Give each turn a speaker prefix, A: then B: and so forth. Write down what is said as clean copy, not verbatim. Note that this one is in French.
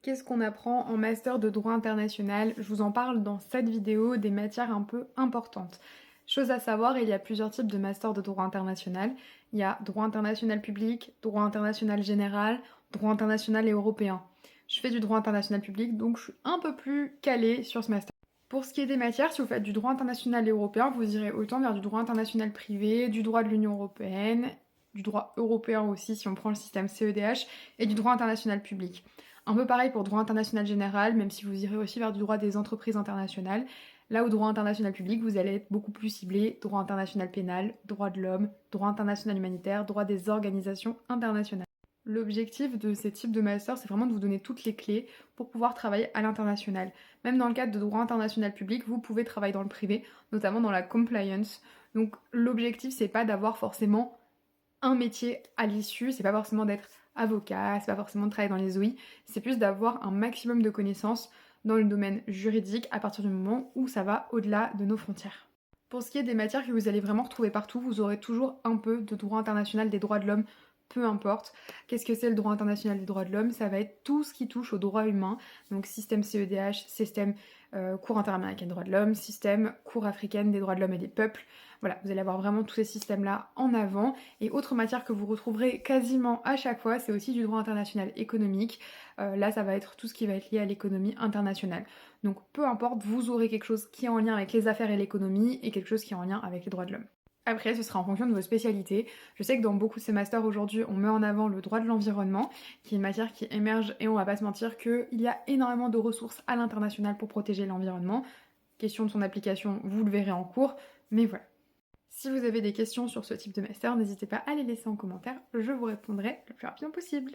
A: Qu'est-ce qu'on apprend en master de droit international? Je vous en parle dans cette vidéo des matières un peu importantes. Chose à savoir, il y a plusieurs types de master de droit international. Il y a droit international public, droit international général, droit international et européen. Je fais du droit international public, donc je suis un peu plus calée sur ce master. Pour ce qui est des matières, si vous faites du droit international et européen, vous irez autant vers du droit international privé, du droit de l'Union européenne, du droit européen aussi si on prend le système CEDH, et du droit international public. Un peu pareil pour droit international général, même si vous irez aussi vers du droit des entreprises internationales. Là où droit international public, vous allez être beaucoup plus ciblé droit international pénal, droit de l'homme, droit international humanitaire, droit des organisations internationales. L'objectif de ces types de masters, c'est vraiment de vous donner toutes les clés pour pouvoir travailler à l'international. Même dans le cadre de droit international public, vous pouvez travailler dans le privé, notamment dans la compliance. Donc l'objectif, c'est pas d'avoir forcément un métier à l'issue, c'est pas forcément d'être avocat, c'est pas forcément de travailler dans les OI, c'est plus d'avoir un maximum de connaissances dans le domaine juridique à partir du moment où ça va au-delà de nos frontières. Pour ce qui est des matières que vous allez vraiment retrouver partout, vous aurez toujours un peu de droit international des droits de l'homme, peu importe. Qu'est-ce que c'est le droit international des droits de l'homme? Ça va être tout ce qui touche aux droits humains, donc système CEDH, système Cour interaméricaine des droits de l'homme, système Cour africaine des droits de l'homme et des peuples. Voilà, vous allez avoir vraiment tous ces systèmes-là en avant. Et autre matière que vous retrouverez quasiment à chaque fois, c'est aussi du droit international économique. Là, ça va être tout ce qui va être lié à l'économie internationale. Donc peu importe, vous aurez quelque chose qui est en lien avec les affaires et l'économie et quelque chose qui est en lien avec les droits de l'homme. Après, ce sera en fonction de vos spécialités. Je sais que dans beaucoup de ces masters aujourd'hui, on met en avant le droit de l'environnement, qui est une matière qui émerge et on va pas se mentir qu'il y a énormément de ressources à l'international pour protéger l'environnement. Question de son application, vous le verrez en cours, mais voilà. Si vous avez des questions sur ce type de master, n'hésitez pas à les laisser en commentaire, je vous répondrai le plus rapidement possible.